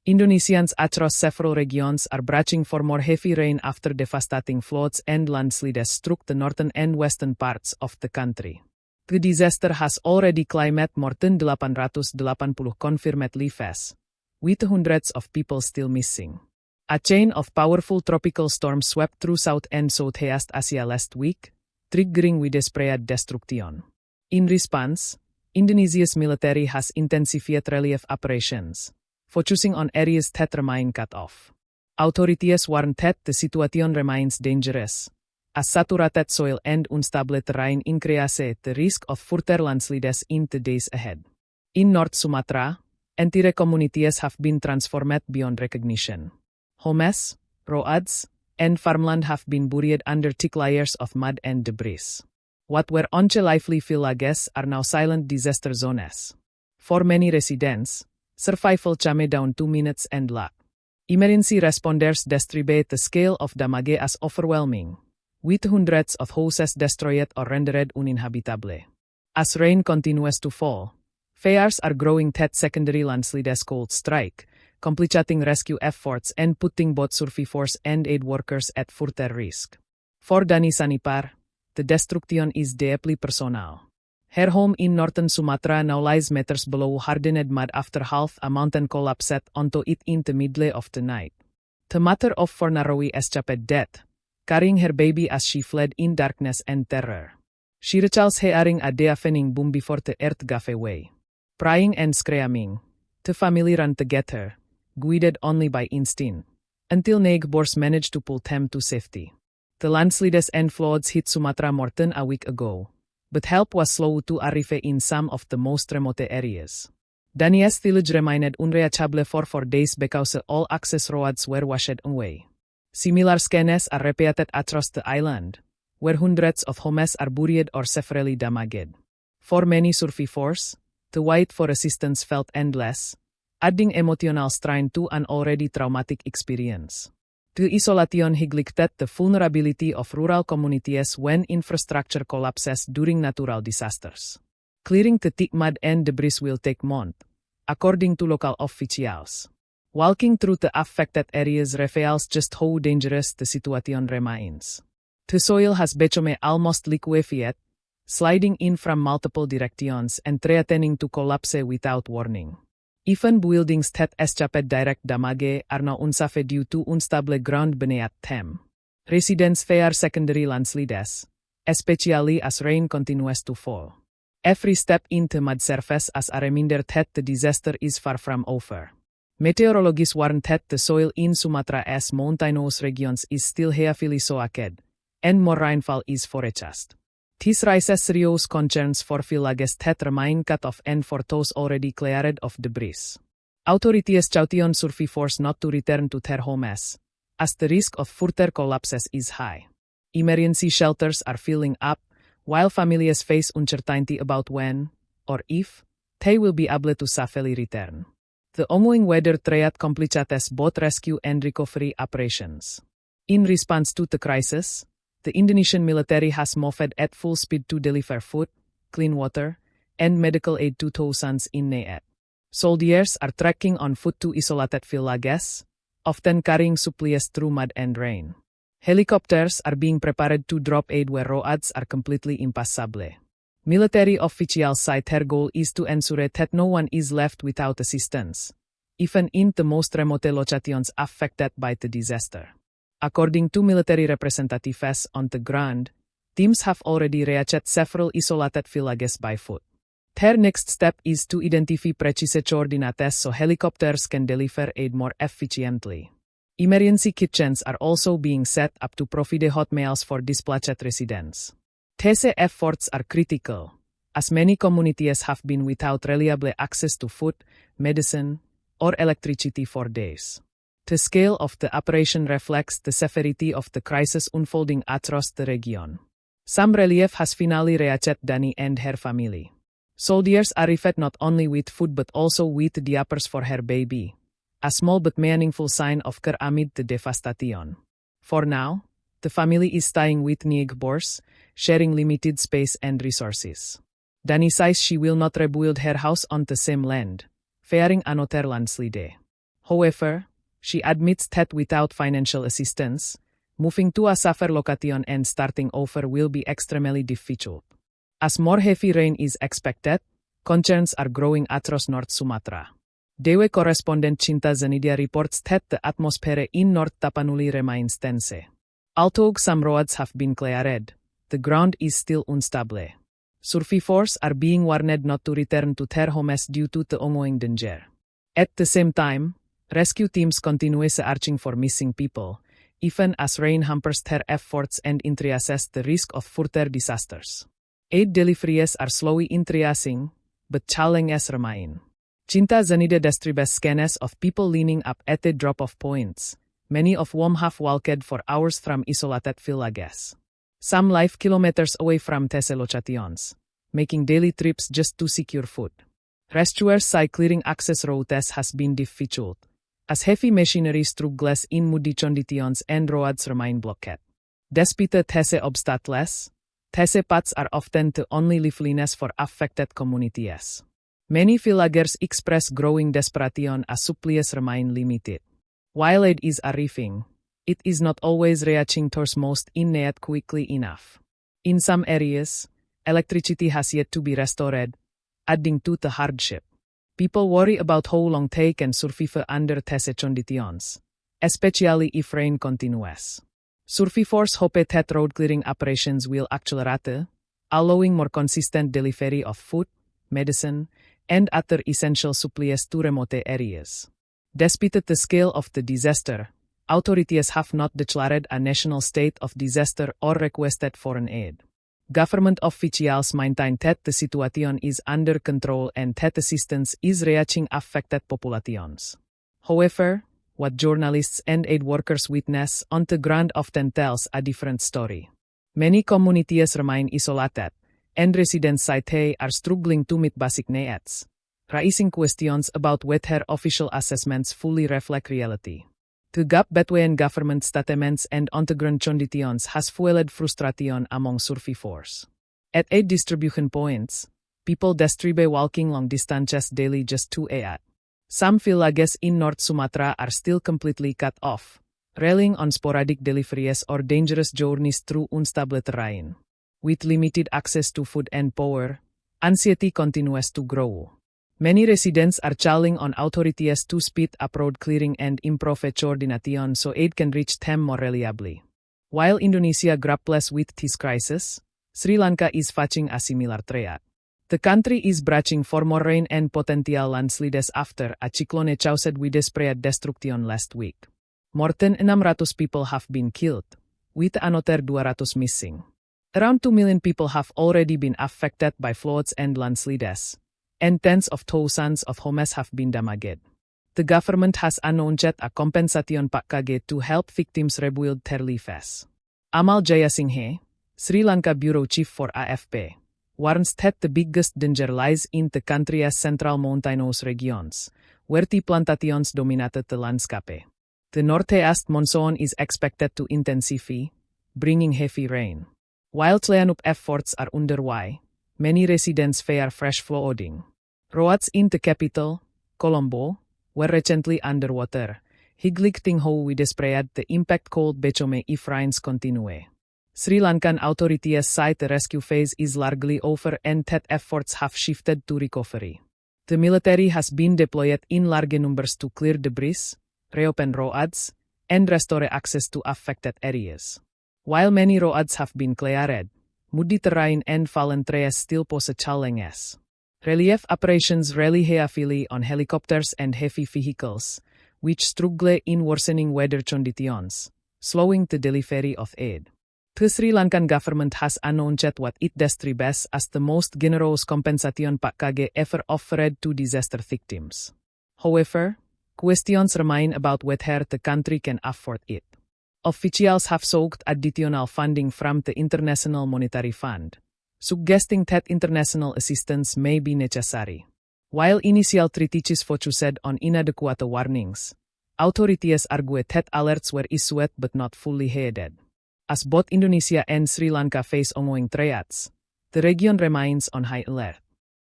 Indonesians across several regions are bracing for more heavy rain after devastating floods and landslides struck the northern and western parts of the country. The disaster has already claimed more than 880 confirmed lives, with hundreds of people still missing. A chain of powerful tropical storms swept through South and Southeast Asia last week, triggering widespread destruction. In response, Indonesia's military has intensified relief operations, focusing on areas that remain cut off. Authorities warn that the situation remains dangerous, as saturated soil and unstable terrain increase the risk of further landslides in the days ahead. In North Sumatra, entire communities have been transformed beyond recognition. Homes, roads, and farmland have been buried under thick layers of mud and debris. What were once lively villages are now silent disaster zones. For many residents, survival came down to minutes and luck. Emergency responders describe the scale of damage as overwhelming, with hundreds of houses destroyed or rendered uninhabitable. As rain continues to fall, fears are growing that secondary landslides could strike, complicating rescue efforts and putting both survivors and aid workers at further risk. For Dani Sanipar, the destruction is deeply personal. Her home in northern Sumatra now lies meters below hardened mud after half a mountain collapsed onto it in the middle of the night. The mother of 4 narrowly escaped death, carrying her baby as she fled in darkness and terror. She recalls hearing a deafening boom before the earth gave way. Praying and screaming, the family ran together, guided only by instinct, until neighbors managed to pull them to safety. The landslides and floods hit Sumatra more than a week ago, but help was slow to arrive in some of the most remote areas. Dania's village remained unreachable for 4 days because all access roads were washed away. Similar scenes are repeated across the island, where hundreds of homes are buried or severely damaged. For many survivors, the wait for assistance felt endless, adding emotional strain to an already traumatic experience. The isolation highlighted the vulnerability of rural communities when infrastructure collapses during natural disasters. Clearing the thick mud and debris will take months, according to local officials. Walking through the affected areas reveals just how dangerous the situation remains. The soil has become almost liquefied, sliding in from multiple directions and threatening to collapse without warning. Even buildings that escaped direct damage are now unsafe due to unstable ground beneath them. Residents fear secondary landslides, especially as rain continues to fall. Every step in the mud serves as a reminder that the disaster is far from over. Meteorologists warn that the soil in Sumatra's mountainous regions is still heavily soaked, and more rainfall is forecast. This raises serious concerns for villages that remain cut off and for those already cleared of debris. Authorities caution survivors not to return to their homes, as the risk of further collapses is high. Emergency shelters are filling up, while families face uncertainty about when, or if, they will be able to safely return. The ongoing weather threat complicates both rescue and recovery operations. In response to the crisis, the Indonesian military has moved at full speed to deliver food, clean water, and medical aid to thousands in need. Soldiers are trekking on foot to isolated villages, often carrying supplies through mud and rain. Helicopters are being prepared to drop aid where roads are completely impassable. Military officials say their goal is to ensure that no one is left without assistance, even in the most remote locations affected by the disaster. According to military representatives on the ground, teams have already reached several isolated villages by foot. Their next step is to identify precise coordinates so helicopters can deliver aid more efficiently. Emergency kitchens are also being set up to provide hot meals for displaced residents. These efforts are critical, as many communities have been without reliable access to food, medicine, or electricity for days. The scale of the operation reflects the severity of the crisis unfolding across the region. Some relief has finally reached Dani and her family. Soldiers arrived not only with food but also with diapers for her baby, a small but meaningful sign of care amid the devastation. For now, the family is staying with neighbors, sharing limited space and resources. Dani says she will not rebuild her house on the same land, fearing another landslide. However, she admits that without financial assistance, moving to a safer location and starting over will be extremely difficult. As more heavy rain is expected, concerns are growing across North Sumatra. DW correspondent Cinta Zanidia reports that the atmosphere in North Tapanuli remains tense. Although some roads have been cleared, the ground is still unstable. Survivors are being warned not to return to their homes due to the ongoing danger. At the same time, rescue teams continue searching for missing people, even as rain hampers their efforts and increases the risk of further disasters. Aid deliveries are slowly increasing, but challenges remain. Cinta Zanida describes scenes of people lining up at the drop-off points, many of whom have walked for hours from isolated villages. Some live kilometers away from these locations, making daily trips just to secure food. Rescuers say clearing access routes has been difficult, as heavy machinery struggles in muddy conditions and roads remain blocked. Despite these obstacles, these paths are often the only liveliness for affected communities. Many villagers express growing desperation as supplies remain limited. While aid is arriving, it is not always reaching those most in need quickly enough. In some areas, electricity has yet to be restored, adding to the hardship. People worry about how long they can survive under these conditions, especially if rain continues. Survivors hope that road clearing operations will accelerate, allowing more consistent delivery of food, medicine, and other essential supplies to remote areas. Despite the scale of the disaster, authorities have not declared a national state of disaster or requested foreign aid. Government officials maintain that the situation is under control and that assistance is reaching affected populations. However, what journalists and aid workers witness on the ground often tells a different story. Many communities remain isolated, and residents say they are struggling to meet basic needs, raising questions about whether official assessments fully reflect reality. The gap between government statements and on-the-ground conditions has fueled frustration among survivors. At aid distribution points, people distribute walking long distances daily just to aid. Some villages in North Sumatra are still completely cut off, relying on sporadic deliveries or dangerous journeys through unstable terrain. With limited access to food and power, anxiety continues to grow. Many residents are calling on authorities to speed up road clearing and improve coordination so aid can reach them more reliably. While Indonesia grapples with this crisis, Sri Lanka is facing a similar threat. The country is bracing for more rain and potential landslides after a cyclone caused widespread destruction last week. More than 600 people have been killed, with another 200 missing. Around 2 million people have already been affected by floods and landslides, and tens of thousands of homes have been damaged. The government has announced a compensation package to help victims rebuild their lives. Amal Jayasinghe, Sri Lanka bureau chief for AFP, warns that the biggest danger lies in the country's central mountainous regions, where the plantations dominated the landscape. The northeast monsoon is expected to intensify, bringing heavy rain. While cleanup efforts are underway, many residents fear fresh flooding. Roads in the capital, Colombo, were recently underwater, highlighting how widespread the impact could become if rains continue. Sri Lankan authorities say the rescue phase is largely over and that efforts have shifted to recovery. The military has been deployed in large numbers to clear debris, reopen roads, and restore access to affected areas. While many roads have been cleared, muddy terrain and fallen trees still pose challenges. Relief operations rely heavily on helicopters and heavy vehicles, which struggle in worsening weather conditions, slowing the delivery of aid. The Sri Lankan government has announced what it describes as the most generous compensation package ever offered to disaster victims. However, questions remain about whether the country can afford it. Officials have sought additional funding from the International Monetary Fund, suggesting that international assistance may be necessary. While initial treaties focused on inadequate warnings, authorities argue that alerts were issued but not fully heeded. As both Indonesia and Sri Lanka face ongoing threats, the region remains on high alert.